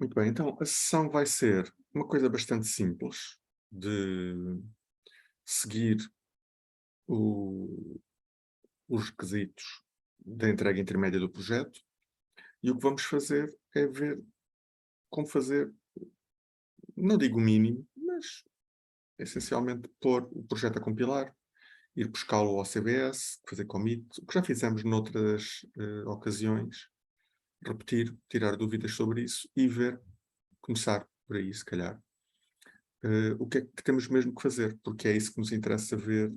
Muito bem, então a sessão vai ser uma coisa bastante simples de seguir o- os requisitos da entrega intermédia do projeto e o que vamos fazer é ver como fazer, não digo o mínimo, mas essencialmente pôr o projeto a compilar, ir buscá-lo ao CBS, fazer commit, o que já fizemos noutras ocasiões, repetir, tirar dúvidas sobre isso e ver, começar por aí, se calhar. O que é que temos mesmo que fazer, porque é isso que nos interessa ver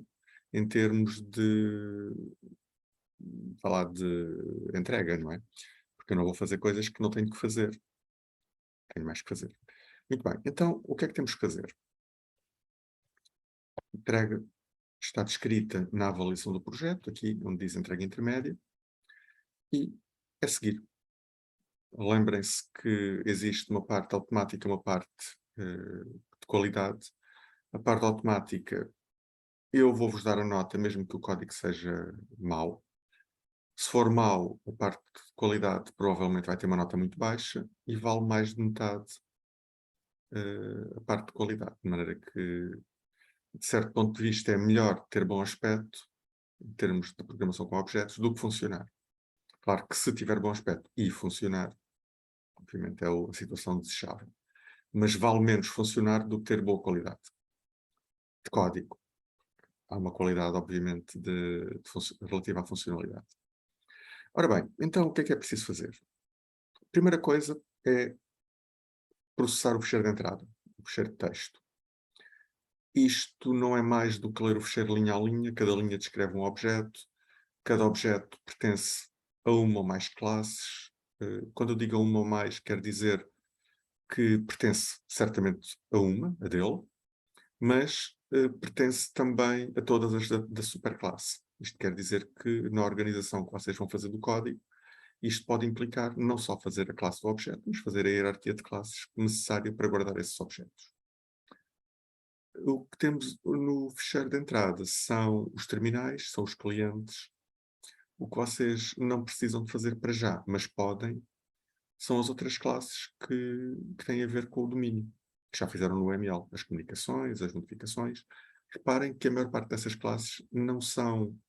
em termos de falar de entrega, não é? Porque eu não vou fazer coisas que não tenho que fazer, tenho mais que fazer. Muito bem, então o que é que temos que fazer? A entrega está descrita na avaliação do projeto, aqui onde diz entrega intermédia, e é seguir. Lembrem-se que existe uma parte automática e uma parte de qualidade. A parte automática, eu vou-vos dar a nota, mesmo que o código seja mau. Se for mau, a parte de qualidade provavelmente vai ter uma nota muito baixa e vale mais de metade a parte de qualidade. De maneira que, de certo ponto de vista, é melhor ter bom aspecto, em termos de programação com objetos, do que funcionar. Claro que se tiver bom aspecto e funcionar, obviamente é a situação desejável. Mas vale menos funcionar do que ter boa qualidade de código. Há uma qualidade, obviamente, relativa à funcionalidade. Ora bem, então o que é preciso fazer? A primeira coisa é processar o fecheiro de entrada, o fecheiro de texto. Isto não é mais do que ler o fecheiro linha a linha, cada linha descreve um objeto, cada objeto pertence a uma ou mais classes. Quando eu digo a uma ou mais, quer dizer que pertence certamente a uma, a dele, mas pertence também a todas as da superclasse. Isto quer dizer que na organização que vocês vão fazer do código, isto pode implicar não só fazer a classe do objeto, mas fazer a hierarquia de classes necessária para guardar esses objetos. O que temos no fecheiro de entrada são os terminais, são os clientes. O que vocês não precisam de fazer para já, mas podem, são as outras classes que têm a ver com o domínio, que já fizeram no ML, as comunicações, as notificações. Reparem que a maior parte dessas classes não são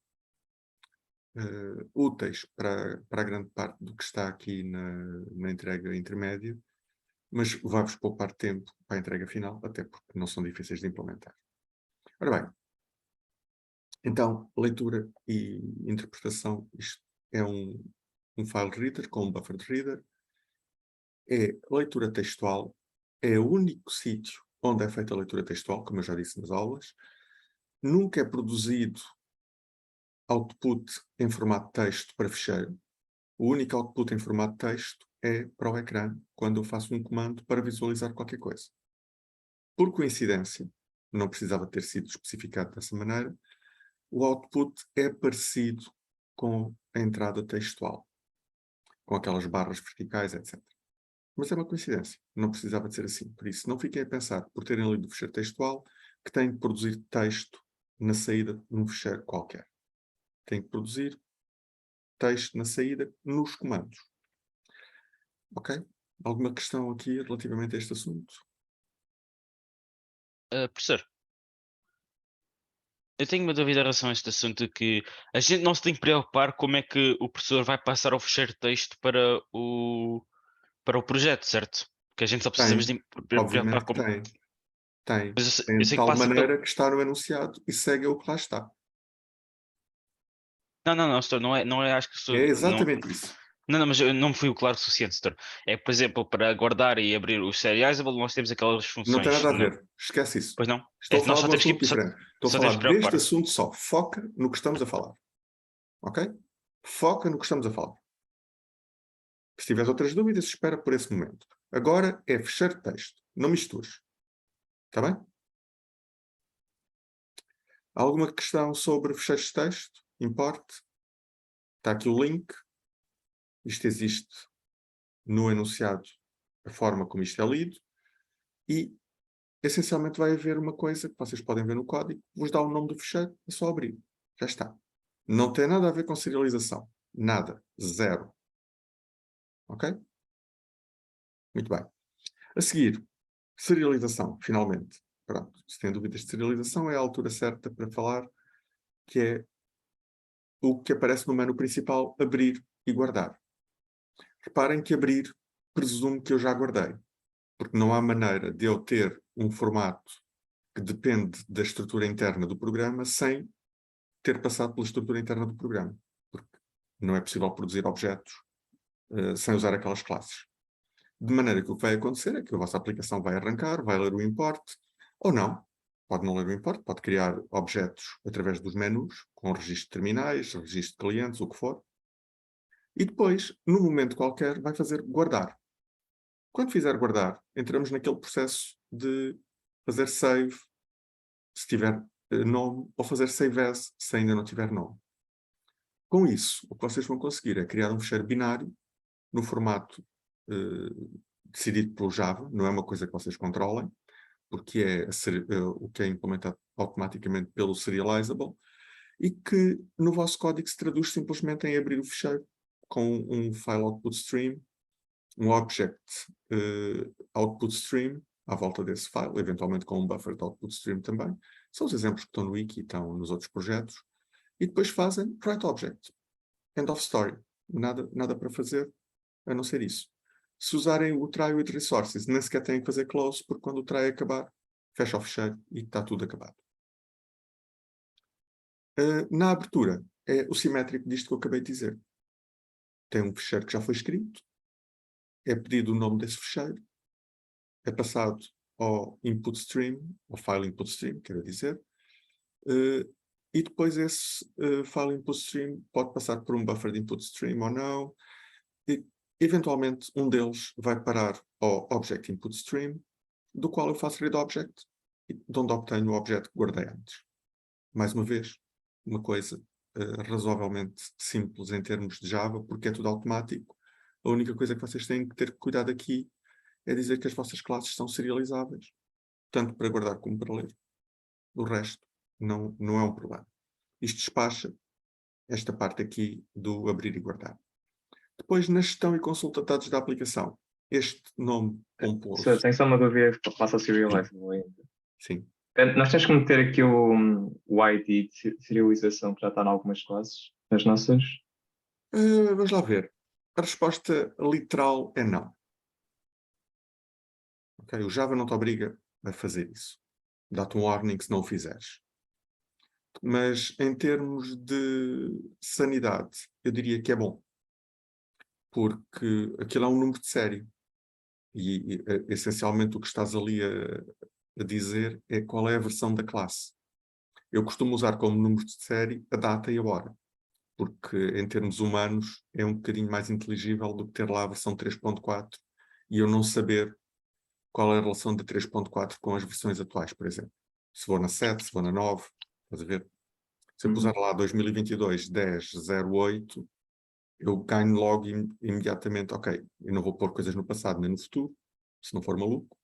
úteis para a grande parte do que está aqui na entrega intermédia, mas vai-vos poupar tempo para a entrega final, até porque não são difíceis de implementar. Ora bem, então, leitura e interpretação, isto é um file reader com um buffer reader, é leitura textual, é o único sítio onde é feita a leitura textual, como eu já disse nas aulas, nunca é produzido output em formato de texto para fecheiro. O único output em formato de texto é para o ecrã, quando eu faço um comando para visualizar qualquer coisa. Por coincidência, não precisava ter sido especificado dessa maneira, o output é parecido com a entrada textual, com aquelas barras verticais, etc. Mas é uma coincidência, não precisava de ser assim. Por isso, não fiquem a pensar, por terem lido o fecheiro textual, que têm que produzir texto na saída num fecheiro qualquer. Têm que produzir texto na saída nos comandos. Ok? Alguma questão aqui relativamente a este assunto? Professor, eu tenho uma dúvida em relação a este assunto que a gente não se tem que preocupar como é que o professor vai passar o fecheiro de texto para o projeto, certo? Que a gente só precisamos Tem. de preocupar Obviamente que com. tem. Tem. Mas eu Tem de sei que tal passa pelo. maneira que está no enunciado e segue o que lá está. Não, não, não, setor, não é, acho que o É senhor. Não, exatamente isso. não, não, mas eu não fui claro o suficiente, setor. É, por exemplo, para guardar e abrir os serializable, nós temos aquelas Não tem funções. nada a ver. Esquece isso. Pois não? É Estou a que nós falar só de um temos que, assunto diferente. Estou a só temos falar que deste preocupar. assunto só. Foca no que estamos a falar. Ok? Foca no que estamos a falar. Se tiveres outras dúvidas, espera por esse momento. Agora é fechar texto. Não mistures. Está bem? Há alguma questão sobre fecheiros de texto? Importe? Está aqui o link. Isto existe no enunciado, a forma como isto é lido. E, essencialmente, vai haver uma coisa que vocês podem ver no código. Vos dá o nome do fecheiro. É só abrir. Já está. Não tem nada a ver com serialização. Nada. Zero. Ok? Muito bem. A seguir, serialização, finalmente. Pronto, se tem dúvidas de serialização, é a altura certa para falar, que é o que aparece no menu principal, abrir e guardar. Reparem que abrir presume que eu já guardei, porque não há maneira de eu ter um formato que depende da estrutura interna do programa sem ter passado pela estrutura interna do programa, porque não é possível produzir objetos sem usar aquelas classes. De maneira que o que vai acontecer é que a vossa aplicação vai arrancar, vai ler o import, ou não. Pode não ler o import, pode criar objetos através dos menus, com registro de terminais, registro de clientes, o que for. E depois, num momento qualquer, vai fazer guardar. Quando fizer guardar, entramos naquele processo de fazer save, se tiver nome, ou fazer save as, se ainda não tiver nome. Com isso, o que vocês vão conseguir é criar um fecheiro binário no formato decidido pelo Java, não é uma coisa que vocês controlem, porque é o que é implementado automaticamente pelo Serializable, e que no vosso código se traduz simplesmente em abrir o fecheiro com um file output stream, um object output stream à volta desse file, eventualmente com um buffer de output stream também. São os exemplos que estão no wiki e estão nos outros projetos. E depois fazem write object. End of story. Nada para fazer a não ser isso. Se usarem o try with resources, nem sequer têm que fazer close, porque quando o try acabar, fecha o fecheiro e está tudo acabado. Na abertura, é o simétrico disto que eu acabei de dizer. Tem um fecheiro que já foi escrito, é pedido o nome desse fecheiro, é passado ao input stream, ao file input stream, quero dizer, e depois esse file input stream pode passar por um buffer de input stream ou não, e eventualmente um deles vai parar ao object input stream, do qual eu faço read object, e de onde obtenho o objeto que guardei antes. Mais uma vez, uma coisa razoavelmente simples em termos de Java, porque é tudo automático. A única coisa que vocês têm que ter cuidado aqui é dizer que as vossas classes são serializáveis, tanto para guardar como para ler. O resto não é um problema. Isto despacha esta parte aqui do abrir e guardar. Depois, na gestão e consulta de dados da aplicação, este nome composto. Tenho só uma dúvida que passa a serializable ainda. Sim. Nós temos que meter aqui o ID de serialização que já está em algumas classes, nas nossas. Vamos lá ver. A resposta literal é não. Okay? O Java não te obriga a fazer isso. Dá-te um warning se não o fizeres. Mas em termos de sanidade, eu diria que é bom. Porque aquilo é um número de série. E essencialmente o que estás ali a dizer é qual é a versão da classe. Eu costumo usar como número de série a data e a hora. Porque em termos humanos é um bocadinho mais inteligível do que ter lá a versão 3.4 e eu não saber qual é a relação da 3.4 com as versões atuais, por exemplo. Se vou na 7, se vou na 9, estás a ver? Se eu puser lá 2022 10.08, eu ganho logo imediatamente, ok, eu não vou pôr coisas no passado nem no futuro, se não for maluco,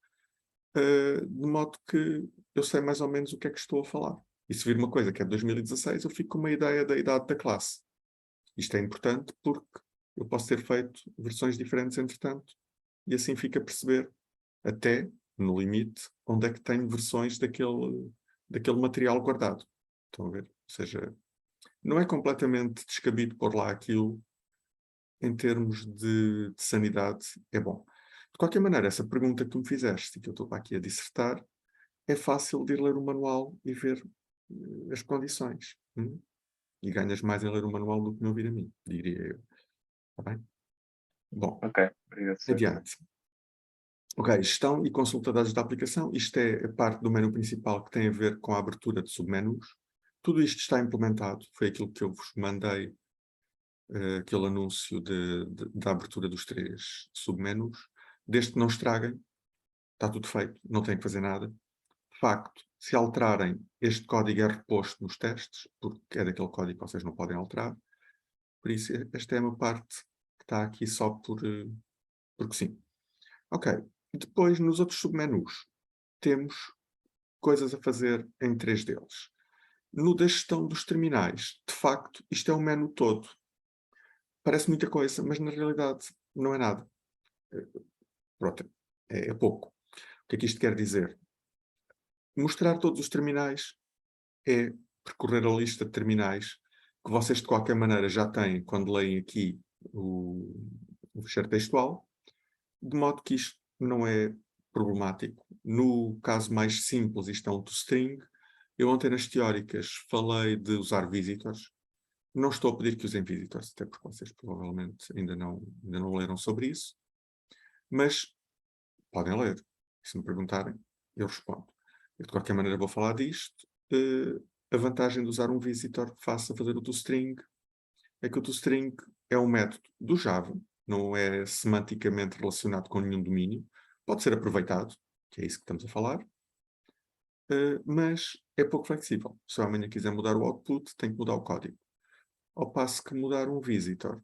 de modo que eu sei mais ou menos o que é que estou a falar. E se vir uma coisa que é de 2016, eu fico com uma ideia da idade da classe. Isto é importante porque eu posso ter feito versões diferentes entretanto, e assim fica a perceber, até, no limite, onde é que tenho versões daquele material guardado. Estão a ver? Ou seja, não é completamente descabido pôr lá aquilo em termos de sanidade, é bom. De qualquer maneira, essa pergunta que tu me fizeste, e que eu estou aqui a dissertar, é fácil de ir ler o manual e ver as condições. E ganhas mais em ler o manual do que me ouvir a mim, diria eu. Está bem? Bom, Ok, obrigado. adiante. Ok, gestão e consulta de dados da aplicação. Isto é a parte do menu principal que tem a ver com a abertura de submenus. Tudo isto está implementado. Foi aquilo que eu vos mandei, aquele anúncio da abertura dos 3 submenus. Desde que não estraguem, está tudo feito, não tem que fazer nada. De facto, se alterarem, este código é reposto nos testes, porque é daquele código que vocês não podem alterar. Por isso, esta é uma parte que está aqui só porque sim. Ok. Depois, nos outros submenus, temos coisas a fazer em 3 deles. No da gestão dos terminais, de facto, isto é um menu todo. Parece muita coisa, mas na realidade não é nada. Pronto. é pouco. O que é que isto quer dizer? Mostrar todos os terminais é percorrer a lista de terminais que vocês de qualquer maneira já têm quando leem aqui o fecheiro textual, de modo que isto não é problemático. No caso mais simples, isto é um toString. Eu ontem nas teóricas falei de usar visitors. Não estou a pedir que usem visitors, até porque vocês provavelmente ainda não leram sobre isso. Mas podem ler. Se me perguntarem, eu respondo. Eu de qualquer maneira vou falar disto. A vantagem de usar um visitor face a fazer o toString é que o toString é um método do Java, não é semanticamente relacionado com nenhum domínio. Pode ser aproveitado, que é isso que estamos a falar, mas é pouco flexível. Se eu amanhã quiser mudar o output, tem que mudar o código. Ao passo que mudar um visitor,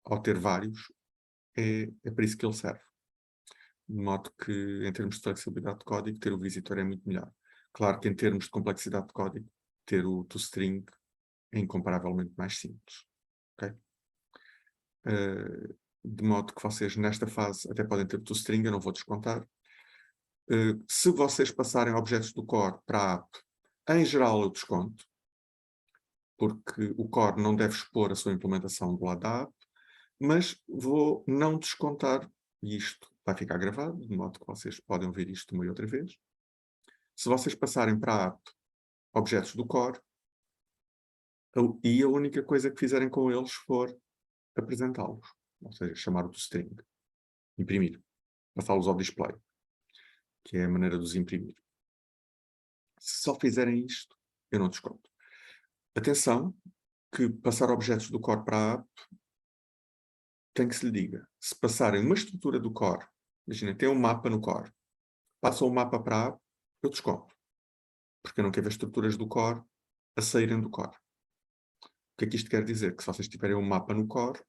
ao ter vários, é para isso que ele serve. De modo que, em termos de flexibilidade de código, ter o visitor é muito melhor. Claro que em termos de complexidade de código, ter o toString é incomparavelmente mais simples. Okay? De modo que vocês, nesta fase, até podem ter o toString, eu não vou descontar. Se vocês passarem objetos do core para a app, em geral eu desconto, porque o core não deve expor a sua implementação do lado da app, mas vou não descontar, e isto vai ficar gravado, de modo que vocês podem ouvir isto uma e outra vez. Se vocês passarem para a app objetos do core, e a única coisa que fizerem com eles for apresentá-los, ou seja, chamar o toString, imprimir, passá-los ao display, que é a maneira de os imprimir. Se só fizerem isto, eu não desconto. Atenção, que passar objetos do core para a app tem que se lhe diga. Se passarem uma estrutura do core, imagina, tem um mapa no core, passam o mapa para a app, eu desconto. Porque eu não quero ver estruturas do core a saírem do core. O que é que isto quer dizer? Que se vocês tiverem um mapa no core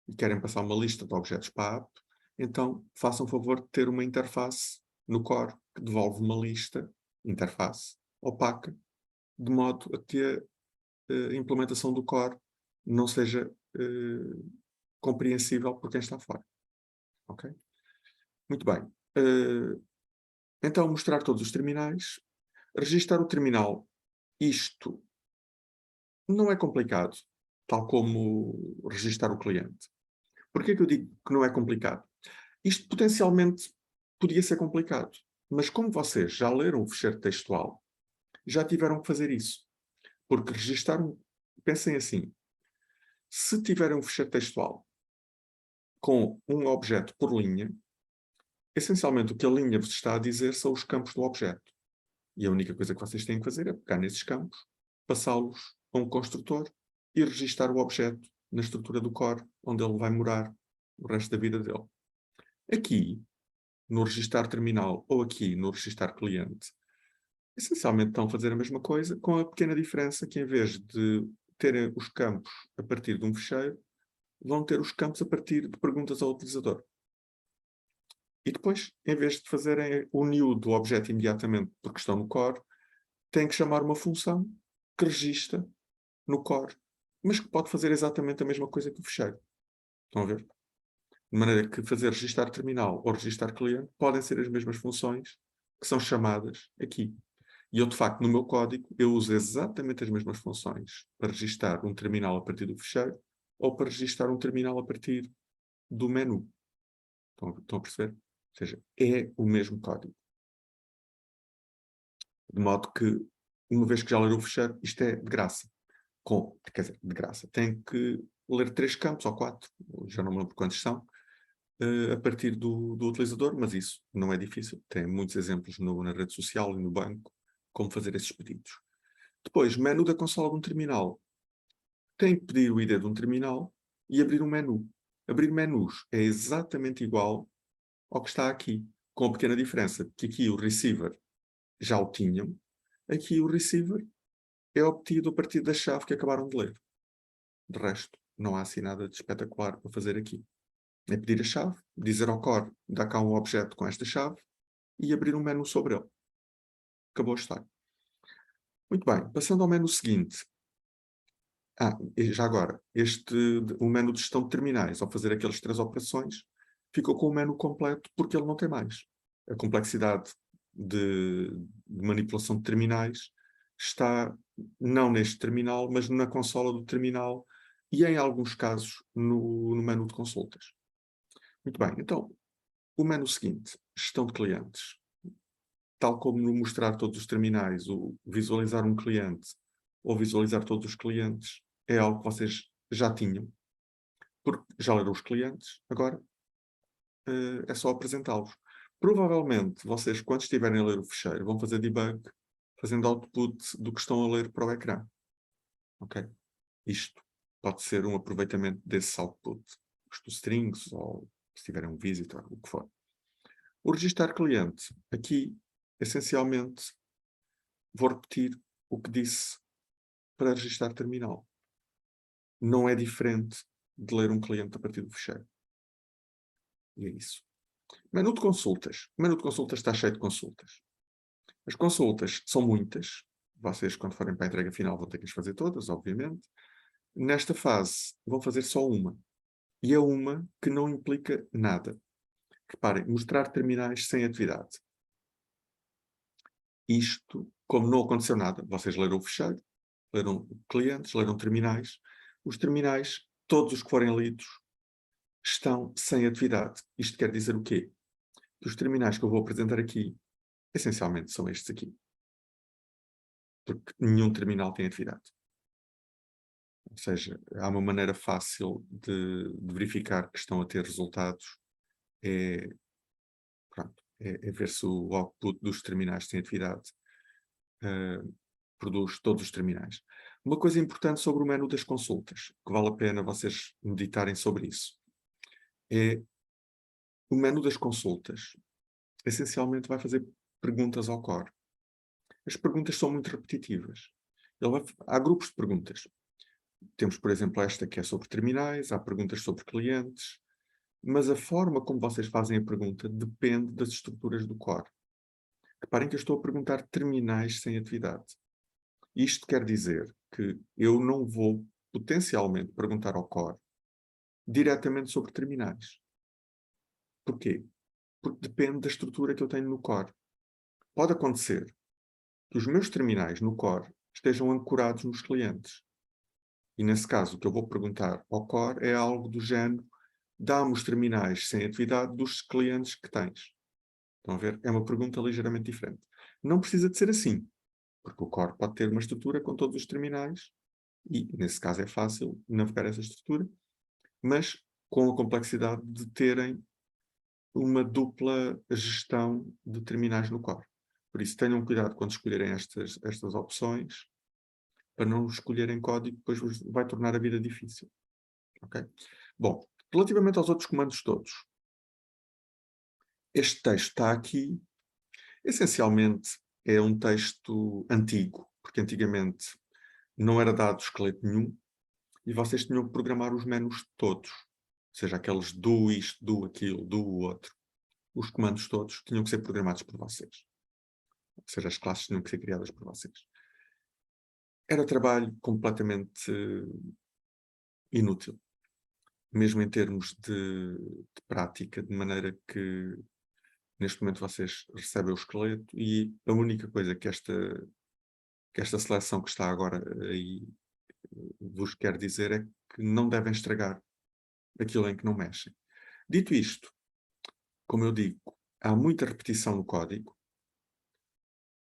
e querem passar uma lista de objetos para a app, então façam o favor de ter uma interface no core que devolve uma lista, interface, opaca, de modo a que a implementação do core não seja compreensível por quem está fora. Ok? Muito bem. Então, mostrar todos os terminais. Registar o terminal. Isto não é complicado, tal como registar o cliente. Porquê que eu digo que não é complicado? Isto potencialmente podia ser complicado, mas como vocês já leram o fecheiro textual, já tiveram que fazer isso. Porque registar pensem assim, se tiverem um fecheiro textual com um objeto por linha, essencialmente o que a linha vos está a dizer são os campos do objeto. E a única coisa que vocês têm que fazer é pegar nesses campos, passá-los a um construtor e registar o objeto na estrutura do core, onde ele vai morar o resto da vida dele. Aqui, no registar terminal ou aqui no registar cliente, essencialmente estão a fazer a mesma coisa, com a pequena diferença que em vez de terem os campos a partir de um fecheiro, vão ter os campos a partir de perguntas ao utilizador. E depois, em vez de fazerem o new do objeto imediatamente porque estão no core, têm que chamar uma função que registra no core, mas que pode fazer exatamente a mesma coisa que o fecheiro. Estão a ver? De maneira que fazer registar terminal ou registar cliente podem ser as mesmas funções que são chamadas aqui. E eu, de facto, no meu código, eu uso exatamente as mesmas funções para registar um terminal a partir do fecheiro ou para registar um terminal a partir do menu. Estão a perceber? Ou seja, é o mesmo código. De modo que, uma vez que já leram o fecheiro, isto é de graça. Quer dizer, de graça. Tem que ler 3 campos ou 4, já não me lembro quantos são, a partir do utilizador, mas isso não é difícil. Tem muitos exemplos na rede social e no banco como fazer esses pedidos. Depois, menu da consola de um terminal. Tem que pedir o ID de um terminal e abrir um menu. Abrir menus é exatamente igual ao que está aqui, com a pequena diferença que aqui o receiver já o tinham, aqui o receiver é obtido a partir da chave que acabaram de ler. De resto, não há assim nada de espetacular para fazer aqui. É pedir a chave, dizer ao core, dá cá um objeto com esta chave e abrir um menu sobre ele. Acabou a história. Muito bem, passando ao menu seguinte. E já agora, o menu de gestão de terminais, ao fazer aquelas 3 operações, ficou com o menu completo porque ele não tem mais. a complexidade de manipulação de terminais está não neste terminal, mas na consola do terminal e, em alguns casos, no menu de consultas. Muito bem, então, o menu seguinte, gestão de clientes. Tal como no mostrar todos os terminais, o visualizar um cliente ou visualizar todos os clientes é algo que vocês já tinham, porque já leram os clientes, agora é só apresentá-los. Provavelmente, vocês, quando estiverem a ler o ficheiro, vão fazer debug, fazendo output do que estão a ler para o ecrã. Ok? Isto pode ser um aproveitamento desse output, os strings, ou se tiverem um visitor, o que for. O registar cliente, aqui, essencialmente, vou repetir o que disse para registar terminal. Não é diferente de ler um cliente a partir do ficheiro. E é isso. Menu de consultas. O menu de consultas está cheio de consultas. As consultas são muitas. Vocês, quando forem para a entrega final, vão ter que as fazer todas, obviamente. Nesta fase, vão fazer só uma. E é uma que não implica nada. Reparem, mostrar terminais sem atividade. Isto, como não aconteceu nada, vocês leram o ficheiro, leram clientes, leram terminais. Os terminais, todos os que forem lidos, estão sem atividade. Isto quer dizer o quê? Que os terminais que eu vou apresentar aqui, essencialmente, são estes aqui. Porque nenhum terminal tem atividade. Ou seja, há uma maneira fácil de verificar que estão a ter resultados. Pronto, é ver se o output dos terminais tem atividade. Produz todos os terminais. Uma coisa importante sobre o menu das consultas, que vale a pena vocês meditarem sobre isso, é o menu das consultas. Essencialmente vai fazer perguntas ao core. As perguntas são muito repetitivas. Há grupos de perguntas. Temos, por exemplo, esta que é sobre terminais, há perguntas sobre clientes, mas a forma como vocês fazem a pergunta depende das estruturas do core. Reparem que eu estou a perguntar terminais sem atividade. Isto quer dizer que eu não vou potencialmente perguntar ao core diretamente sobre terminais. Porquê? Porque depende da estrutura que eu tenho no core. Pode acontecer que os meus terminais no core estejam ancorados nos clientes. E nesse caso, o que eu vou perguntar ao core é algo do género: dá-me os terminais sem atividade dos clientes que tens. Estão a ver? É uma pergunta ligeiramente diferente. Não precisa de ser assim, porque o core pode ter uma estrutura com todos os terminais e, nesse caso, é fácil navegar essa estrutura, mas com a complexidade de terem uma dupla gestão de terminais no core. Por isso, tenham cuidado quando escolherem estas opções, para não escolherem código, depois vos vai tornar a vida difícil. Ok? Bom, relativamente aos outros comandos todos, este texto está aqui, essencialmente é um texto antigo, porque antigamente não era dado esqueleto nenhum e vocês tinham que programar os menus todos, ou seja, aqueles do isto, do aquilo, do outro. Os comandos todos tinham que ser programados por vocês. Ou seja, as classes tinham que ser criadas por vocês. Era trabalho completamente inútil, mesmo em termos de prática, de maneira que neste momento vocês recebem o esqueleto e a única coisa que esta seleção que está agora aí vos quer dizer é que não devem estragar aquilo em que não mexem. Dito isto, como eu digo, há muita repetição no código,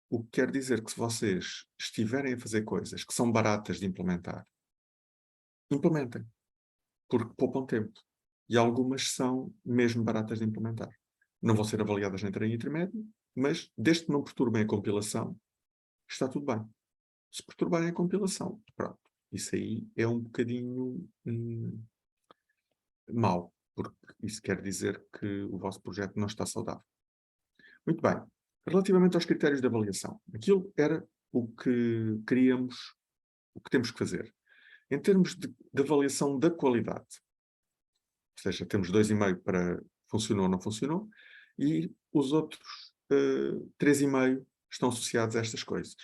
o que quer dizer que se vocês estiverem a fazer coisas que são baratas de implementar, implementem, porque poupam tempo. E algumas são mesmo baratas de implementar. Não vão ser avaliadas na entrega intermédia, mas desde que não perturbem a compilação, está tudo bem. Se perturbarem a compilação, pronto. Isso aí é um bocadinho mau, porque isso quer dizer que o vosso projeto não está saudável. Muito bem. Relativamente aos critérios de avaliação, aquilo era o que queríamos, o que temos que fazer. Em termos de avaliação da qualidade, ou seja, temos 2,5 para funcionou ou não funcionou, e os outros 3,5 estão associados a estas coisas.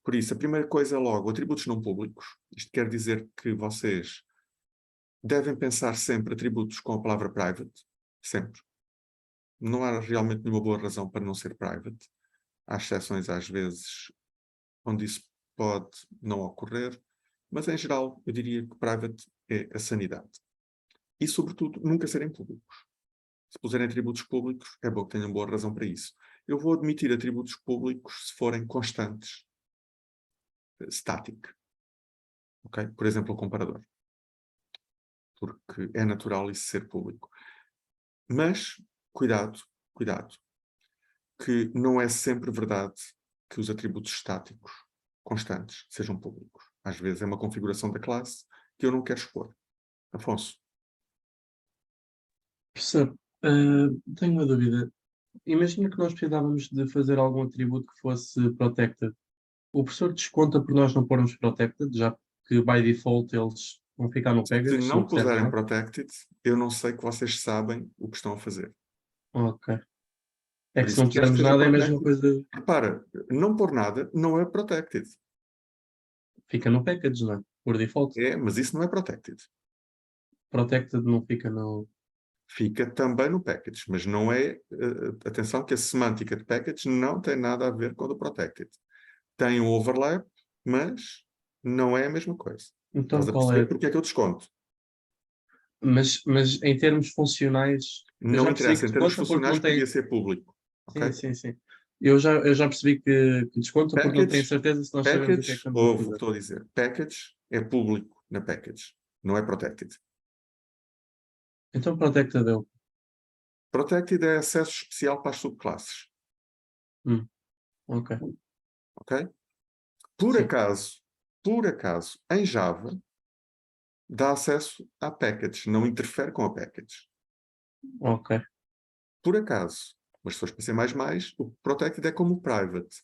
Por isso, a primeira coisa é logo atributos não públicos. Isto quer dizer que vocês devem pensar sempre atributos com a palavra private, sempre. Não há realmente nenhuma boa razão para não ser private. Há exceções às vezes onde isso pode não ocorrer, mas em geral eu diria que private é a sanidade. E sobretudo nunca serem públicos. Se puserem atributos públicos, é bom que tenham boa razão para isso. Eu vou admitir atributos públicos se forem constantes, static. Okay? Por exemplo, o comparador. Porque é natural isso ser público. Mas, cuidado, que não é sempre verdade que os atributos estáticos, constantes, sejam públicos. Às vezes é uma configuração da classe que eu não quero expor. Afonso, Professor, tenho uma dúvida. Imagina que nós precisávamos de fazer algum atributo que fosse protected. O professor desconta por nós não pormos protected, já que by default eles vão ficar no se package, se não não pusermos puserem nada. protected, eu não sei que vocês sabem o que estão a fazer. Ok. É Por que se isso, não quer pusermos seja nada é a mesma protected. coisa, Repara, não pôr nada não é protected. fica no package, não é? Por default. É, mas isso não é protected. Protected não fica no. Fica também no package, mas não é... atenção que a semântica de package não tem nada a ver com o do protected. Tem um overlap, mas não é a mesma coisa. Então Estás a qual perceber é? porque é que eu desconto? Mas em termos funcionais, eu Não já percebi interessa, que em termos desconta porque funcionais não podia tem. ser público. Sim, Ok? sim, sim. Eu já percebi que desconta porque não tenho Package, certeza se nós sabemos o que é que package, estamos a ouve o que fazer. estou a dizer. Package é público na package, não é protected. Então protected é o. Protected é acesso especial para as subclasses. Ok. Ok? Por Sim. acaso, em Java, dá acesso à package, não interfere com a package. Ok. Por acaso. Mas se fores para C++, o protected é como o private.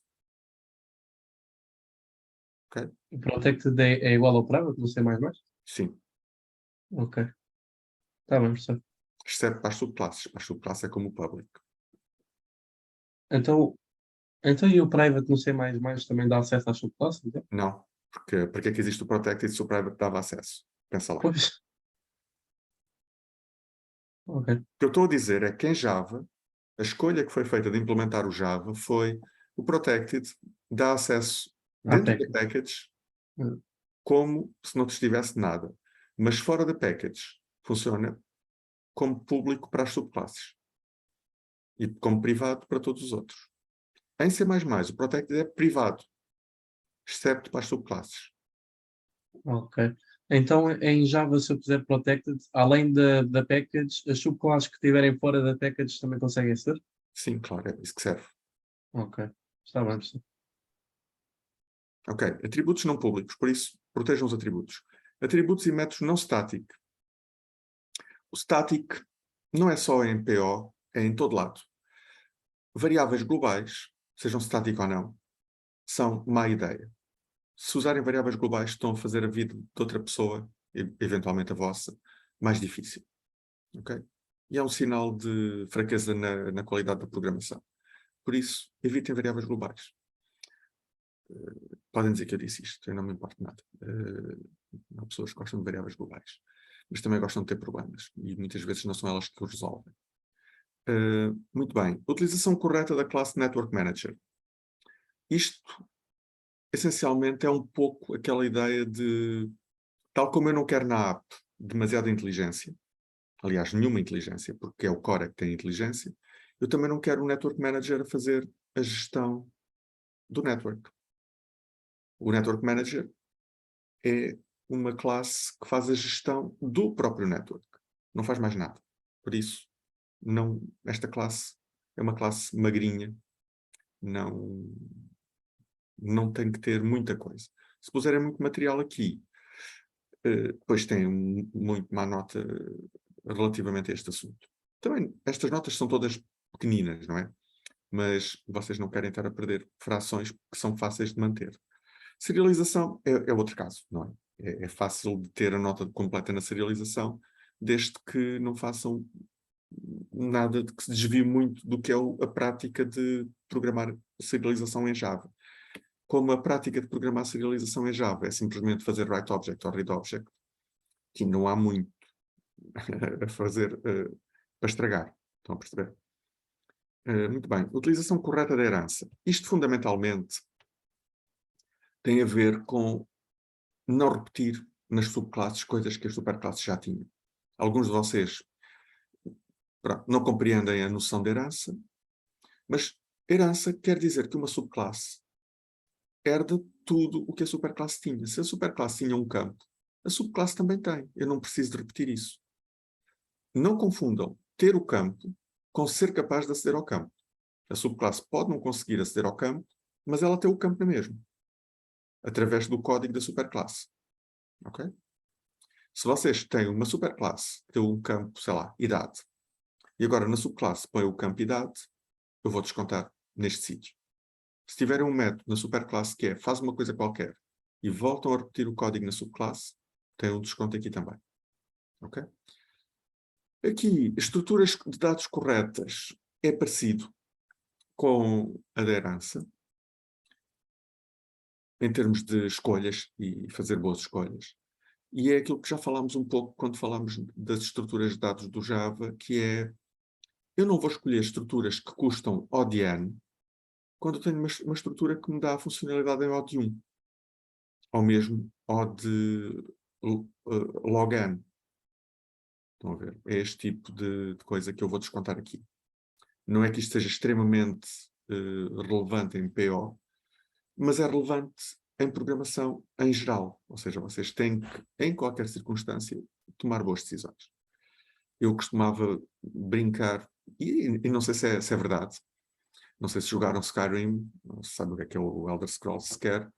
Ok? O protected é igual ao private, não sei mais. Sim. Ok. Está bem, professor. Exceto para as subclasses. Para as subclasses é como o public. Então, então e o private no C++ também dá acesso às subclasses? Então? Não. Porque para que é que existe o protected se o private dava acesso? Pensa lá. Pois. Ok. O que eu estou a dizer é que em Java, a escolha que foi feita de implementar o Java foi o protected dá acesso Há dentro da package. package Hum. como se não tivesse nada. Mas fora da package funciona como público para as subclasses e como privado para todos os outros. Em C++, o protected é privado, excepto para as subclasses. Ok. Então, em Java, se eu puser protected, além da package, as subclasses que estiverem fora da package também conseguem ser? Sim, claro, é isso que serve. Ok. Está bem, professor. Ok, atributos não públicos, por isso protejam os atributos. Atributos e métodos não static. O static não é só em PO, é em todo lado. Variáveis globais, sejam static ou não, são má ideia. Se usarem variáveis globais, estão a fazer a vida de outra pessoa, eventualmente a vossa, mais difícil. Okay? E é um sinal de fraqueza na qualidade da programação. Por isso, evitem variáveis globais. Podem dizer que eu disse isto, eu não me importo nada. Há pessoas que gostam de variáveis globais, mas também gostam de ter problemas, e muitas vezes não são elas que os resolvem. Muito bem. Utilização correta da classe Network Manager. Isto, essencialmente, é um pouco aquela ideia de, tal como eu não quero na app demasiada inteligência, aliás, nenhuma inteligência, porque é o core que tem inteligência, eu também não quero um Network Manager a fazer a gestão do network. O Network Manager é uma classe que faz a gestão do próprio network. Não faz mais nada. Por isso, esta classe é uma classe magrinha. Não tem que ter muita coisa. Se puserem muito material aqui, depois tem muito má nota relativamente a este assunto. Também, estas notas são todas pequeninas, não é? Mas vocês não querem estar a perder frações que são fáceis de manter. Serialização é outro caso, não é? É fácil de ter a nota completa na serialização, desde que não façam nada de que se desvie muito do que é a prática de programar serialização em Java. Como a prática de programar serialização em Java é simplesmente fazer write object ou read object, que não há muito a fazer para estragar. Estão a perceber? Muito bem. Utilização correta da herança. Isto, fundamentalmente, tem a ver com não repetir nas subclasses coisas que as superclasses já tinham. Alguns de vocês não compreendem a noção de herança, mas herança quer dizer que uma subclasse herda tudo o que a superclasse tinha. Se a superclasse tinha um campo, a subclasse também tem. Eu não preciso de repetir isso. Não confundam ter o campo com ser capaz de aceder ao campo. A subclasse pode não conseguir aceder ao campo, mas ela tem o campo na mesma, através do código da superclasse. Ok? Se vocês têm uma superclasse que tem um campo, sei lá, idade, e agora na subclasse põe o campo idade, eu vou descontar neste sítio. Se tiverem um método na superclasse que é faz uma coisa qualquer e voltam a repetir o código na subclasse, tem um desconto aqui também. Ok? Aqui, estruturas de dados corretas é parecido com a da herança, em termos de escolhas e fazer boas escolhas. E é aquilo que já falámos um pouco quando falámos das estruturas de dados do Java, que é, eu não vou escolher estruturas que custam O de n, quando eu tenho uma estrutura que me dá a funcionalidade em O de 1. Ou mesmo O de log n. Estão a ver? É este tipo de coisa que eu vou descontar aqui. Não é que isto seja extremamente relevante em PO, mas é relevante em programação em geral. Ou seja, vocês têm que, em qualquer circunstância, tomar boas decisões. Eu costumava brincar, e não sei se é verdade, não sei se jogaram Skyrim, não se sabe o que é o Elder Scrolls sequer,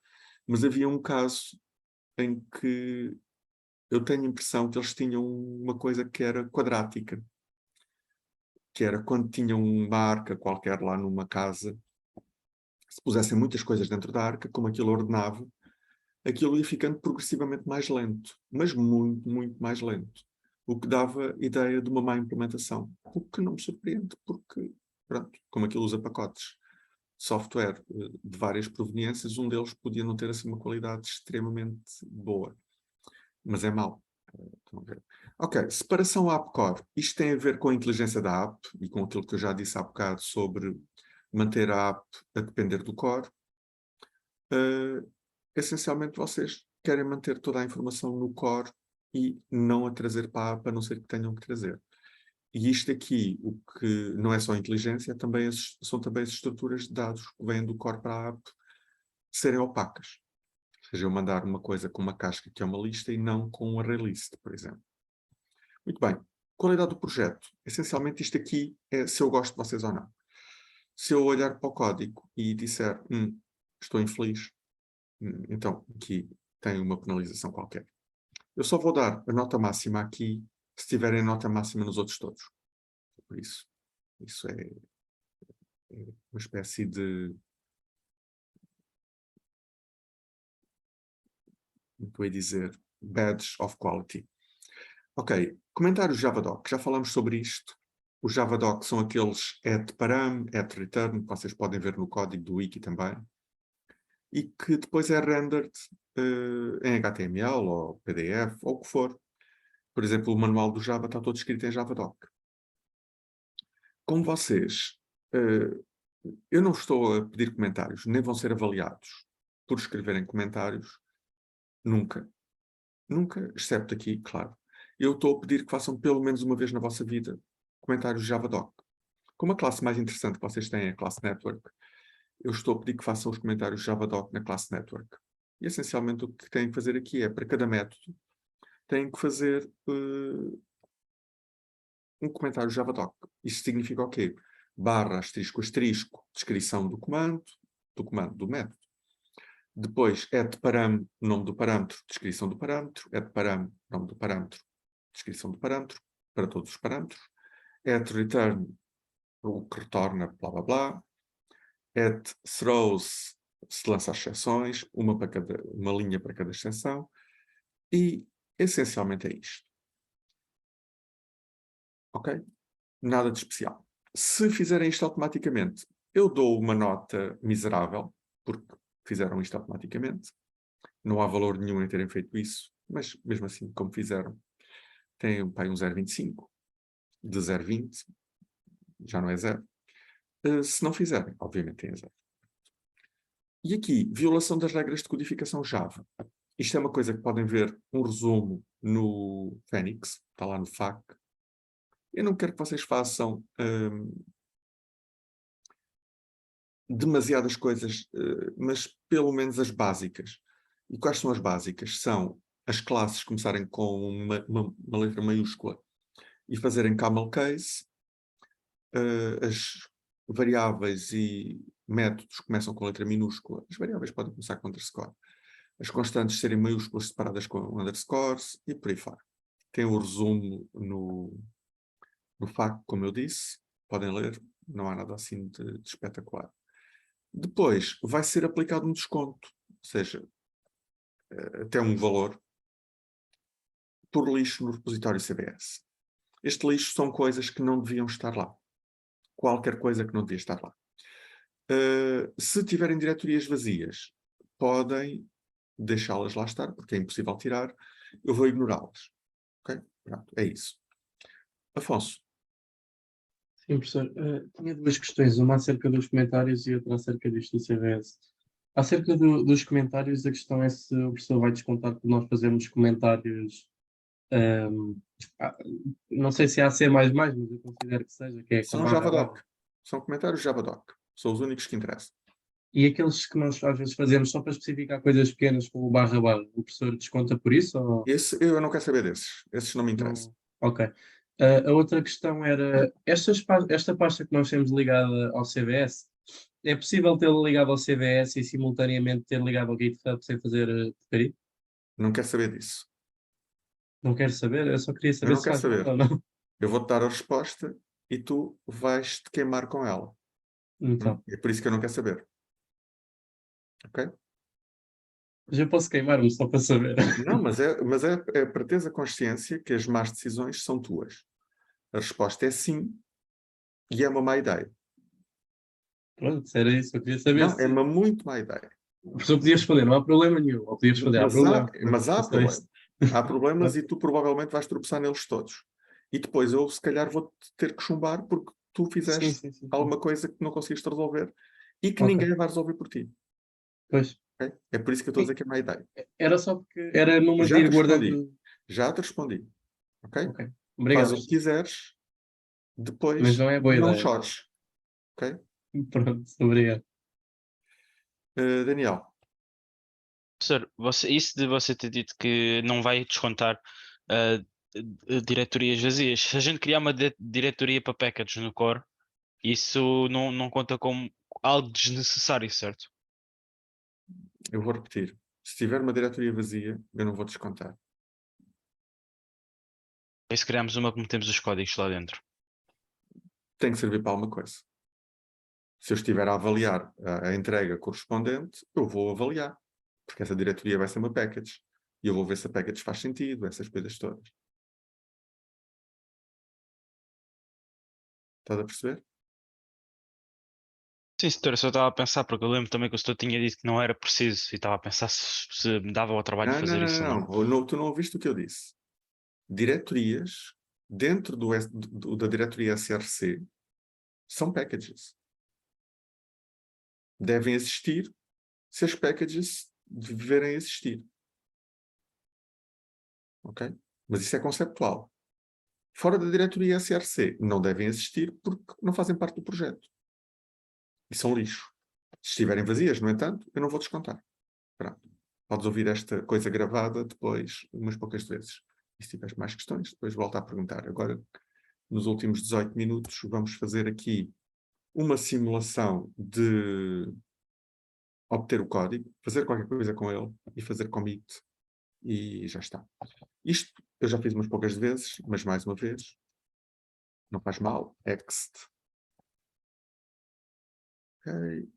mas havia um caso em que eu tenho a impressão que eles tinham uma coisa que era quadrática, que era quando tinham uma arca qualquer lá numa casa, se pusessem muitas coisas dentro da arca, como aquilo ordenava, aquilo ia ficando progressivamente mais lento, mas muito, muito mais lento. O que dava ideia de uma má implementação. O que não me surpreende, porque, pronto, como aquilo usa pacotes software de várias proveniências, um deles podia não ter assim uma qualidade extremamente boa. Mas é mau. Ok, separação app-core. Isto tem a ver com a inteligência da app e com aquilo que eu já disse há bocado sobre manter a app a depender do core. Essencialmente, vocês querem manter toda a informação no core e não a trazer para a app, a não ser que tenham que trazer. E isto aqui, o que não é só inteligência, são também as estruturas de dados que vêm do core para a app serem opacas. Ou seja, eu mandar uma coisa com uma casca que é uma lista e não com um array list, por exemplo. Muito bem. Qualidade do projeto. Essencialmente isto aqui é se eu gosto de vocês ou não. Se eu olhar para o código e disser, estou infeliz, então aqui tem uma penalização qualquer. Eu só vou dar a nota máxima aqui se tiverem a nota máxima nos outros todos. Por isso é uma espécie de... como eu ia dizer? Badge of quality. Ok, comentários Javadoc. Já falámos sobre isto. Os Javadoc são aqueles @param, @return, que vocês podem ver no código do wiki também. E que depois é rendered em HTML ou PDF ou o que for. Por exemplo, o manual do Java está todo escrito em Javadoc. Como vocês, eu não estou a pedir comentários, nem vão ser avaliados por escreverem comentários, nunca. Nunca, excepto aqui, claro. Eu estou a pedir que façam pelo menos uma vez na vossa vida comentários Javadoc. Como a classe mais interessante que vocês têm é a classe Network, eu estou a pedir que façam os comentários Javadoc na classe Network. E essencialmente o que têm que fazer aqui é, para cada método, têm que fazer um comentário Javadoc. Isso significa o quê? Barra, asterisco, asterisco, descrição do comando, do método. Depois, @param, nome do parâmetro, descrição do parâmetro, @param, nome do parâmetro, descrição do parâmetro, para todos os parâmetros, @return, o que retorna, blá blá blá, @throws, se lança as exceções, uma linha para cada exceção, e essencialmente é isto. Ok? Nada de especial. Se fizerem isto automaticamente, eu dou uma nota miserável, porque fizeram isto automaticamente. Não há valor nenhum em terem feito isso, mas mesmo assim, como fizeram, tem um 0,25, de 0,20, já não é 0. Se não fizerem, obviamente têm 0. E aqui, violação das regras de codificação Java. Isto é uma coisa que podem ver um resumo no Phoenix, está lá no FAQ. Eu não quero que vocês façam demasiadas coisas, mas pelo menos as básicas. E quais são as básicas? São as classes começarem com uma letra maiúscula e fazerem camel case. As variáveis e métodos começam com letra minúscula. As variáveis podem começar com underscore. As constantes serem maiúsculas separadas com underscores e por aí fora. Tem o resumo no FAQ, como eu disse. Podem ler. Não há nada assim de espetacular. Depois, vai ser aplicado um desconto. Ou seja, até um valor por lixo no repositório CBS. Este lixo são coisas que não deviam estar lá. Qualquer coisa que não devia estar lá. Se tiverem diretorias vazias, podem deixá-las lá estar, porque é impossível tirar. Eu vou ignorá-las. Ok? Pronto, é isso. Afonso. Sim, professor. Tinha duas questões, uma acerca dos comentários e outra acerca disto do CVS. Acerca dos comentários, a questão é se o professor vai descontar por nós fazermos comentários. ahm, ah, não sei se é AC++, mas eu considero que seja, que é com São barra barra. Javadoc. São comentários Javadoc. São os únicos que interessam. E aqueles que nós às vezes fazemos só para especificar coisas pequenas com o barra barra, o professor desconta por isso? Ou Eu não quero saber desses. Esses não me interessam. não? Ok. A outra questão era, esta pasta que nós temos ligada ao CVS, é possível tê-la ligada ao CVS e simultaneamente ter ligado ao GitHub sem fazer porcaria? Não quero saber disso. Não quero saber, eu só queria Eu saber não se quero faz mal saber. ou não. Eu vou-te dar a resposta e tu vais-te queimar com ela. Então, É por isso que eu não quero saber. Ok? mas eu posso queimar-me só para saber. Não, mas é para teres a consciência que as más decisões são tuas. A resposta é sim, e é uma má ideia. Pronto, era isso, eu queria saber Não, é se uma muito má ideia. o professor podia responder, não há problema nenhum, ou podia responder, há problema. Mas há É só isso. problemas. Há problemas e tu provavelmente vais tropeçar neles todos. E depois eu, se calhar, vou ter que chumbar porque tu Sim, fizeste sim, sim. alguma coisa que não conseguiste resolver e que Ok, ninguém vai resolver por ti. pois. Ok? É por isso que eu estou a dizer que é má ideia. Era só porque era numas de Já ir te respondi. guardando. Já te respondi. Ok? Ok, Faz obrigado. o que quiseres, Mas depois não é boa não ideia. chores. Ok? Pronto, obrigado. Daniel, Professor, isso de você ter dito que não vai descontar ah, diretorias vazias, se a gente criar uma diretoria para packages no core, isso não conta como algo desnecessário, certo? eu vou repetir. Se tiver uma diretoria vazia, eu não vou descontar. E se criarmos uma que metemos os códigos lá dentro. Tem que servir para alguma coisa. Se eu estiver a avaliar a entrega correspondente, eu vou avaliar. Porque essa diretoria vai ser uma package. E eu vou ver se a package faz sentido, essas coisas todas. Estás a perceber? Sim, setor, eu só estava a pensar, porque eu lembro também que o senhor tinha dito que não era preciso e estava a pensar se me dava o trabalho de Não, não, fazer não, isso ou não. não. Tu não ouviste o que eu disse. Diretorias dentro da diretoria SRC são packages. Devem existir se as packages deverem existir. Ok? Mas isso é conceptual. Fora da diretoria SRC, não devem existir porque não fazem parte do projeto. E são lixo. Se estiverem vazias, no entanto, eu não vou descontar. Pronto. Podes ouvir esta coisa gravada depois, umas poucas vezes. E se tiveres mais questões, depois volta a perguntar. Agora, nos últimos 18 minutos, vamos fazer aqui uma simulação de obter o código, fazer qualquer coisa com ele e fazer commit e já está. Isto eu já fiz umas poucas vezes, mas mais uma vez, não faz mal. Next. Ok.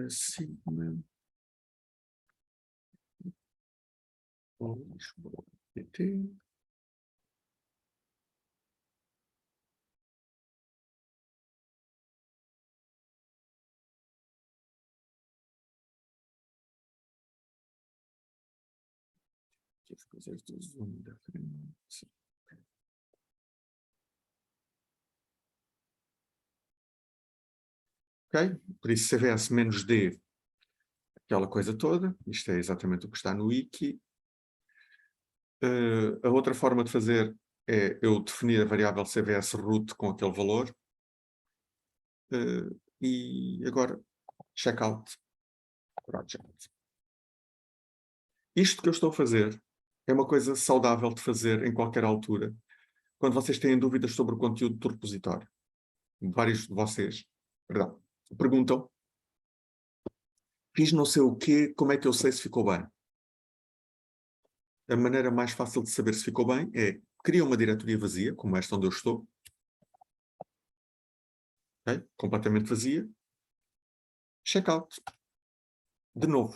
Sigma. PT. As coisas do Zoom da frente. Ok? Por isso, CVS menos D, aquela coisa toda. Isto é exatamente o que está no wiki. A outra forma de fazer é eu definir a variável CVS root com aquele valor. E agora, checkout project. Isto que eu estou a fazer é uma coisa saudável de fazer em qualquer altura, quando vocês têm dúvidas sobre o conteúdo do repositório. Vários de vocês, perdão, perguntam: fiz não sei o quê, como é que eu sei se ficou bem? A maneira mais fácil de saber se ficou bem é cria uma diretoria vazia, como esta onde eu estou. Okay? Completamente vazia. Checkout. De novo.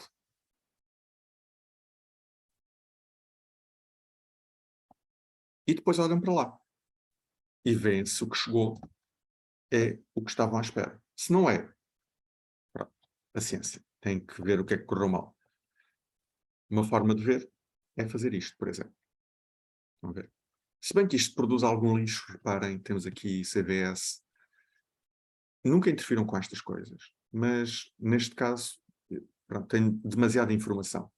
E depois olham para lá. E veem se o que chegou é o que estavam à espera. Se não é, pronto, paciência. Tem que ver o que é que correu mal. Uma forma de ver é fazer isto, por exemplo. Vamos ver. Se bem que isto produz algum lixo, reparem, temos aqui CVS. Nunca interfiram com estas coisas. Mas, neste caso, pronto, tenho demasiada informação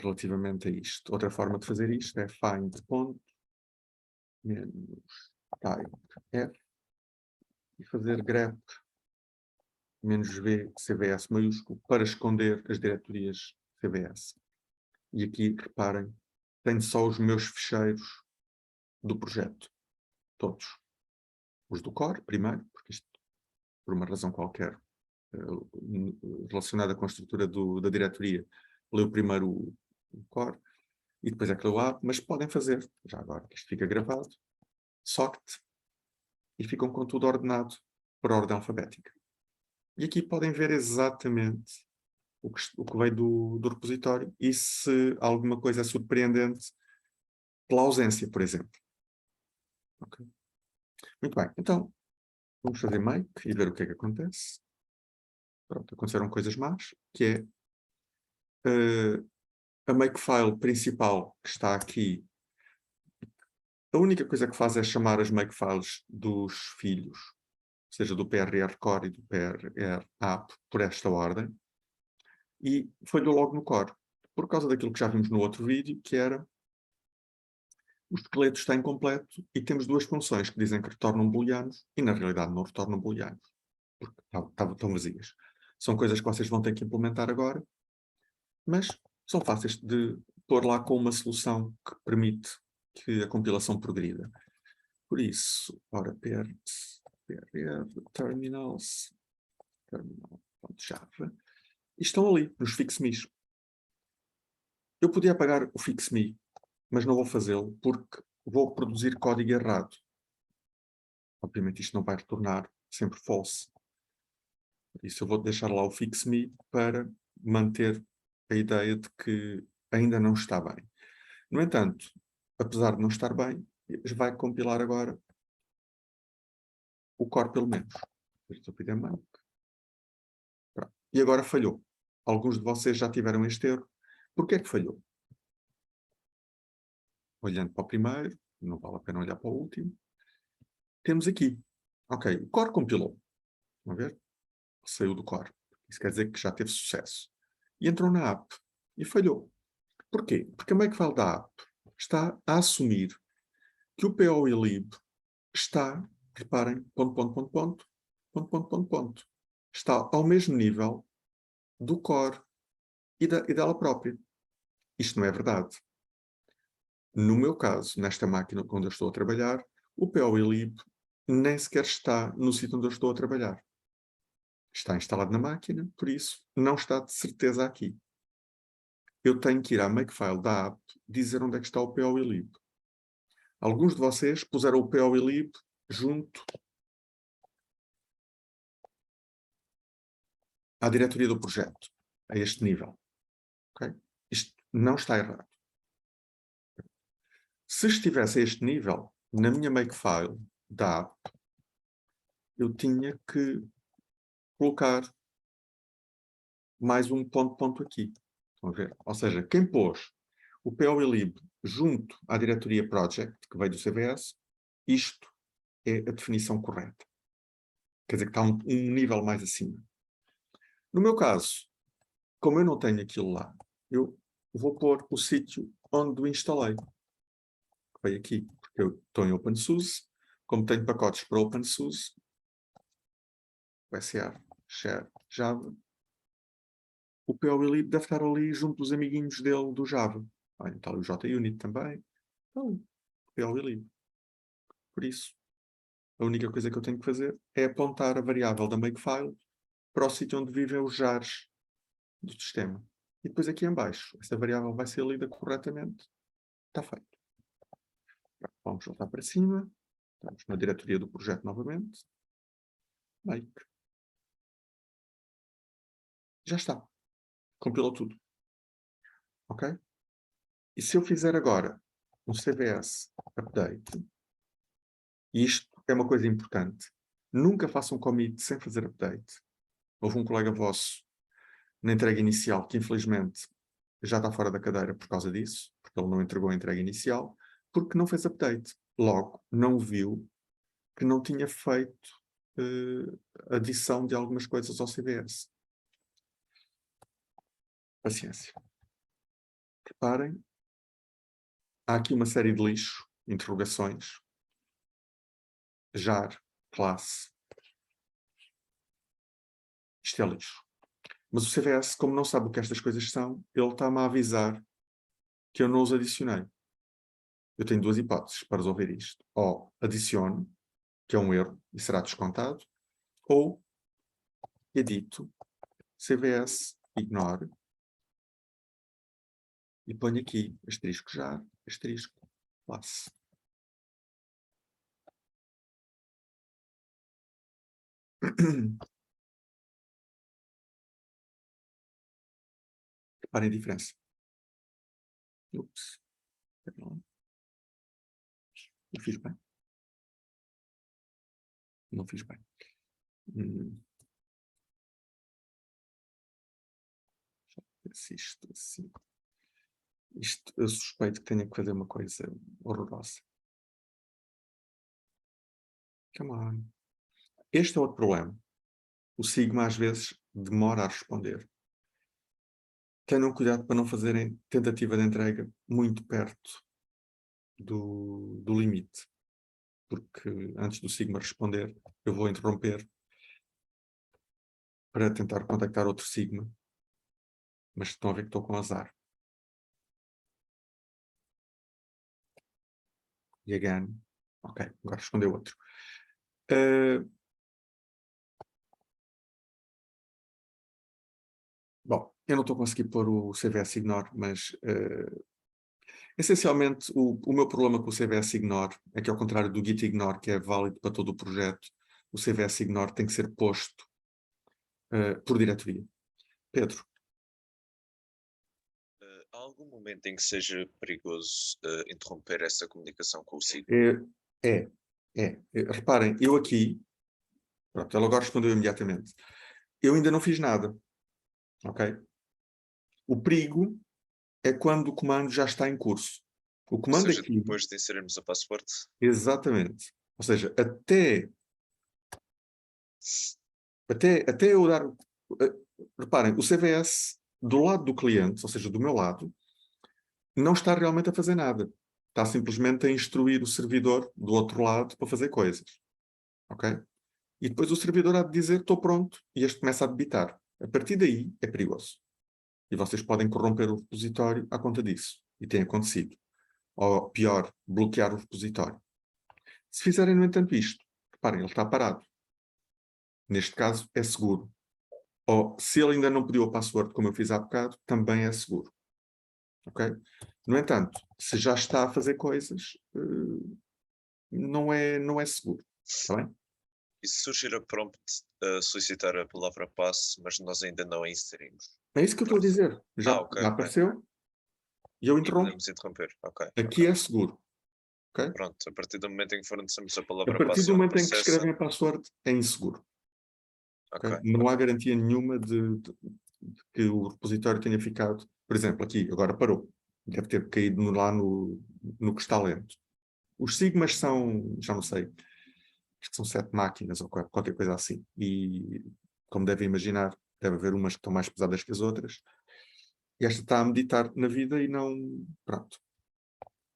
relativamente a isto. Outra forma de fazer isto é find ponto menos type f e fazer grep menos v CVS maiúsculo para esconder as diretorias CVS. E aqui, reparem, tenho só os meus ficheiros do projeto. Todos. Os do core, primeiro, porque isto, por uma razão qualquer, relacionada com a estrutura da diretoria, leu primeiro o core e depois é que leu o app, mas podem fazer, já agora que isto fica gravado, socket, e ficam com tudo ordenado por ordem alfabética. E aqui podem ver exatamente o que veio do repositório e se alguma coisa é surpreendente pela ausência, por exemplo. Okay. Muito bem, então vamos fazer make e ver o que é que acontece. Pronto, aconteceram coisas más, que é a makefile principal que está aqui. A única coisa que faz é chamar as makefiles dos filhos, seja do PRR Core e do PRR App, por esta ordem, e falhou logo no Core, por causa daquilo que já vimos no outro vídeo, que era o esqueleto está incompleto e temos duas funções que dizem que retornam booleanos e na realidade não retornam booleanos, porque estão vazias. São coisas que vocês vão ter que implementar agora, mas são fáceis de pôr lá com uma solução que permite que a compilação progrida. Por isso, ora, terminal.java, e estão ali, nos fixmes. Eu podia apagar o fixme, mas não vou fazê-lo porque vou produzir código errado. Obviamente isto não vai retornar sempre false. Por isso eu vou deixar lá o fixme para manter a ideia de que ainda não está bem. No entanto, apesar de não estar bem, vai compilar agora o core pelo menos. E agora falhou. Alguns de vocês já tiveram este erro. Porquê é que falhou? Olhando para o primeiro, não vale a pena olhar para o último. Temos aqui. Ok, o core compilou. Vamos ver? Saiu do core. Isso quer dizer que já teve sucesso. E entrou na app. E falhou. Porquê? Porque a makefile da app está a assumir que o PO e lib está, reparem, ponto, está ao mesmo nível do core e dela própria. Isto não é verdade. No meu caso, nesta máquina onde eu estou a trabalhar, o PO e lib nem sequer está no sítio onde eu estou a trabalhar. Está instalado na máquina, por isso não está de certeza aqui. Eu tenho que ir à makefile da app dizer onde é que está o PO e lib. Alguns de vocês puseram o PO e lib junto à diretoria do projeto, a este nível. Okay? Isto não está errado. Se estivesse a este nível, na minha makefile da app, eu tinha que colocar mais um ponto aqui. Estão a ver? Ou seja, quem pôs o PO e lib junto à diretoria project, que veio do CVS, isto é a definição correta. Quer dizer que está um nível mais acima. No meu caso, como eu não tenho aquilo lá, eu vou pôr o sítio onde o instalei. Foi aqui, porque eu estou em OpenSUSE. Como tenho pacotes para OpenSUSE, SR, Share, Java, o POLib deve estar ali junto dos amiguinhos dele do Java. Então o JUnit também. Então, POLib. Por isso, a única coisa que eu tenho que fazer é apontar a variável da Makefile para o sítio onde vivem os jars do sistema. E depois aqui em baixo, essa variável vai ser lida corretamente. Está feito. Vamos voltar para cima. Estamos na diretoria do projeto novamente. Make. Já está. Compilou tudo. Ok? E se eu fizer agora um CVS update, e isto é uma coisa importante, nunca faça um commit sem fazer update. Houve um colega vosso na entrega inicial que infelizmente já está fora da cadeira por causa disso, porque ele não entregou a entrega inicial, porque não fez update. Logo, não viu que não tinha feito adição de algumas coisas ao CVS. Paciência. Reparem, há aqui uma série de lixo, interrogações, jar, classe. Isto é lixo. Mas o CVS, como não sabe o que estas coisas são, ele está-me a avisar que eu não os adicionei. Eu tenho duas hipóteses para resolver isto. Ou adiciono, que é um erro e será descontado, ou edito, CVS, ignore, e ponho aqui asterisco jar, asterisco classe. Reparem a diferença. Ups. Não fiz bem. Não fiz bem. Se isto assim. Isto, eu suspeito que tenha que fazer uma coisa horrorosa. Come on. Este é outro problema. O Sigma às vezes demora a responder. Tenham cuidado para não fazerem tentativa de entrega muito perto do limite. Porque antes do Sigma responder, eu vou interromper para tentar contactar outro Sigma. Mas estão a ver que estou com azar. E again. Ok, agora respondeu outro. Bom, eu não estou a conseguir pôr o CVS Ignore, mas essencialmente o meu problema com o CVS Ignore é que, ao contrário do Git Ignore, que é válido para todo o projeto, o CVS Ignore tem que ser posto por diretoria. Pedro. Há algum momento em que seja perigoso interromper essa comunicação com o Sigma? Reparem, eu aqui, pronto, ela agora respondeu imediatamente. Eu ainda não fiz nada. Ok? O perigo é quando o comando já está em curso. O comando Ou seja, aqui... depois de inserirmos a password? Exatamente. Ou seja, até eu dar... reparem, o CVS do lado do cliente, ou seja, do meu lado, não está realmente a fazer nada. Está simplesmente a instruir o servidor do outro lado para fazer coisas. Ok? E depois o servidor há de dizer, estou pronto, e este começa a debitar. A partir daí é perigoso. E vocês podem corromper o repositório à conta disso. E tem acontecido. Ou pior, bloquear o repositório. Se fizerem, no entanto, isto, reparem, ele está parado. Neste caso, é seguro. Ou, se ele ainda não pediu a password, como eu fiz há bocado, também é seguro. Ok? No entanto, se já está a fazer coisas, não é seguro. Está bem? E se surgir a prompt a solicitar a palavra passe, mas nós ainda não a inserimos? É isso que eu estou a dizer. Já ok, apareceu. E eu E interrompo. podemos interromper, ok. Aqui é seguro. Okay? Pronto, a partir do momento em que fornecemos a A palavra partir passe do ao momento em que processo, escrevem a password, é inseguro. ok. Não há garantia nenhuma de que o repositório tenha ficado, por exemplo, aqui, agora parou. Deve ter caído lá no que está lento. Os sigmas são, já não sei, acho que são 7 máquinas ou qualquer coisa assim. E, como devem imaginar, deve haver umas que estão mais pesadas que as outras. E esta está a meditar na vida e não... Pronto.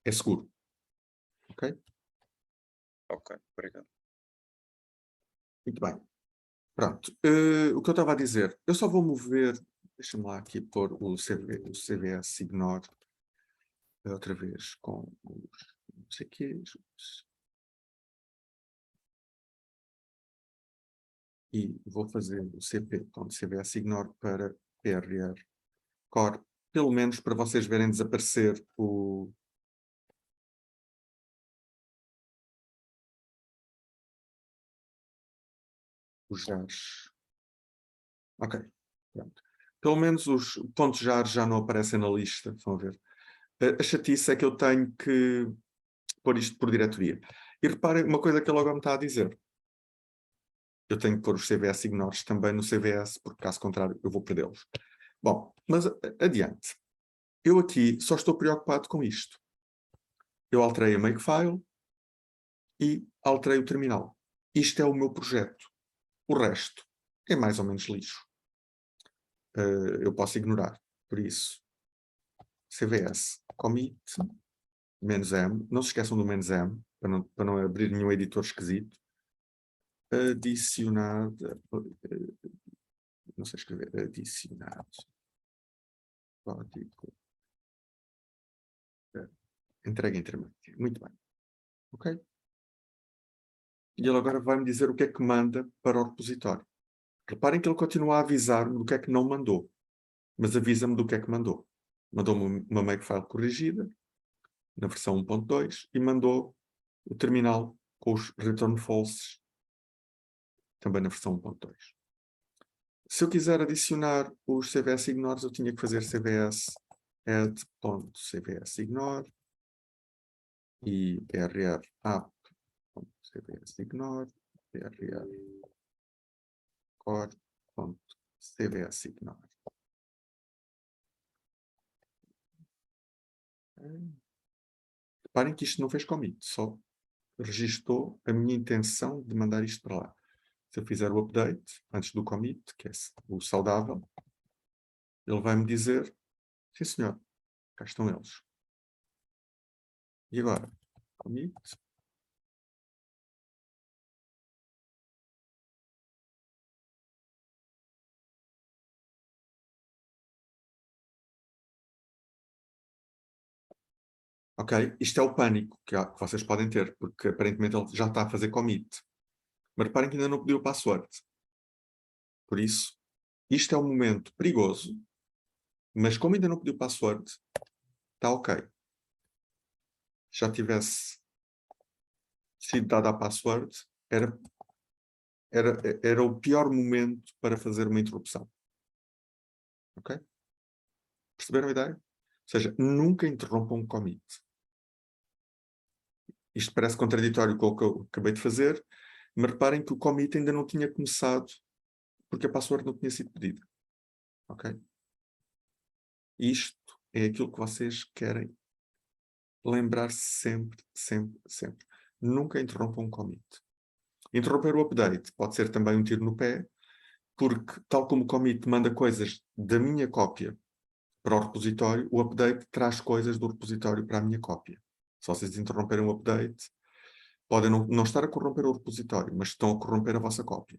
É seguro. Ok? Ok, obrigado. Muito bem. Pronto. O que eu estava a dizer, eu só vou mover... Deixa-me lá aqui pôr o CVS Ignore outra vez com os não sei quês. E vou fazer o CVS Ignore para PRR Core, pelo menos para vocês verem desaparecer os jars. Ok, pronto. Pelo menos os pontos jars já não aparecem na lista, estão a ver. A chatice é que eu tenho que pôr isto por diretoria. E reparem uma coisa que ele agora me está a dizer. Eu tenho que pôr os CVS Ignores também no CVS, porque caso contrário eu vou perdê-los. Bom, mas adiante. Eu aqui só estou preocupado com isto. Eu alterei a Makefile e alterei o terminal. Isto é o meu projeto. O resto é mais ou menos lixo. Eu posso ignorar. Por isso, CVS commit -m. Não se esqueçam do -m, para não abrir nenhum editor esquisito. Adicionado. Não sei escrever. Adicionado. Código. Entrega intermédia. Muito bem. Ok? E ele agora vai-me dizer o que é que manda para o repositório. Reparem que ele continua a avisar-me do que é que não mandou. Mas avisa-me do que é que mandou. Mandou-me uma makefile corrigida, na versão 1.2, e mandou o terminal com os return falses, também na versão 1.2. Se eu quiser adicionar os CVS ignores, eu tinha que fazer cvs add.cvsignore e brr app.cvsignore, brr core.cvsignore. Reparem que isto não fez commit, só registou a minha intenção de mandar isto para lá. Se eu fizer o update antes do commit, que é o saudável, ele vai-me dizer, sim senhor, cá estão eles. E agora? Commit. Ok, isto é o pânico que vocês podem ter, porque aparentemente ele já está a fazer commit. Mas reparem que ainda não pediu o password. Por isso, isto é um momento perigoso, mas como ainda não pediu o password, está ok. Já tivesse sido dada a password, era o pior momento para fazer uma interrupção. Ok? Perceberam a ideia? Ou seja, nunca interrompam um commit. Isto parece contraditório com o que eu acabei de fazer, mas reparem que o commit ainda não tinha começado porque a password não tinha sido pedida. Ok? Isto é aquilo que vocês querem lembrar-se sempre, sempre, sempre. Nunca interrompam um commit. Interromper o update pode ser também um tiro no pé, porque tal como o commit manda coisas da minha cópia para o repositório, o update traz coisas do repositório para a minha cópia. Se vocês interromperem o update, podem não estar a corromper o repositório, mas estão a corromper a vossa cópia.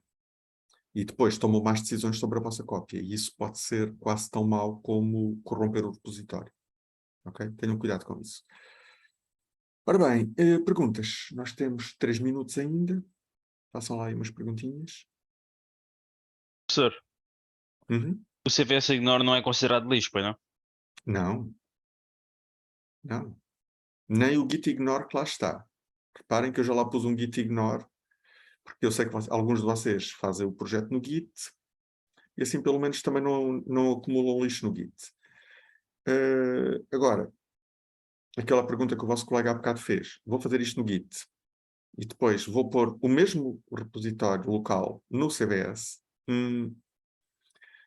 E depois tomam mais decisões sobre a vossa cópia. E isso pode ser quase tão mau como corromper o repositório. Ok? Tenham cuidado com isso. Ora bem, perguntas. Nós temos 3 minutos ainda. Façam lá aí umas perguntinhas. Professor, Uhum. o CVS Ignore não é considerado lixo, pois não? Não. Não. Nem o git ignore que lá está. Reparem que eu já lá pus um git ignore, porque eu sei que alguns de vocês fazem o projeto no git, e assim pelo menos também não acumulam lixo no git. Agora, aquela pergunta que o vosso colega há bocado fez. Vou fazer isto no git. E depois vou pôr o mesmo repositório local no CVS.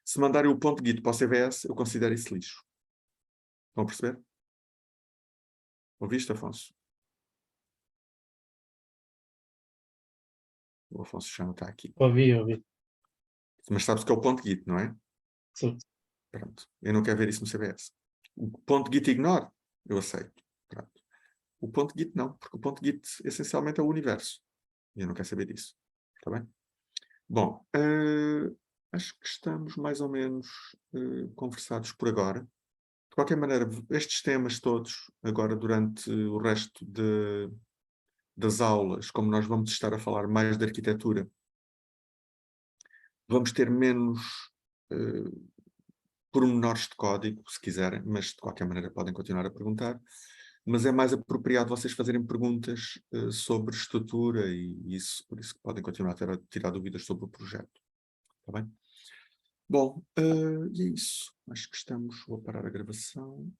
Se mandarem o ponto .git para o CVS, eu considero isso lixo. Estão a perceber? Ouviste, Afonso? O Afonso já não está aqui. Ouvi. Mas sabes que é o ponto .git, não é? Sim. Pronto. Eu não quero ver isso no CBS. O ponto .git ignore, eu aceito. Pronto. O ponto .git não, porque o ponto .git essencialmente é o universo. E eu não quero saber disso. Está bem? Bom, acho que estamos mais ou menos conversados por agora. De qualquer maneira, estes temas todos, agora durante o resto das aulas, como nós vamos estar a falar mais de arquitetura, vamos ter menos pormenores de código, se quiserem, mas de qualquer maneira podem continuar a perguntar. Mas é mais apropriado vocês fazerem perguntas sobre estrutura e isso, por isso que podem continuar a tirar dúvidas sobre o projeto. Está bem? Bom, e é isso. Acho que vou parar a gravação.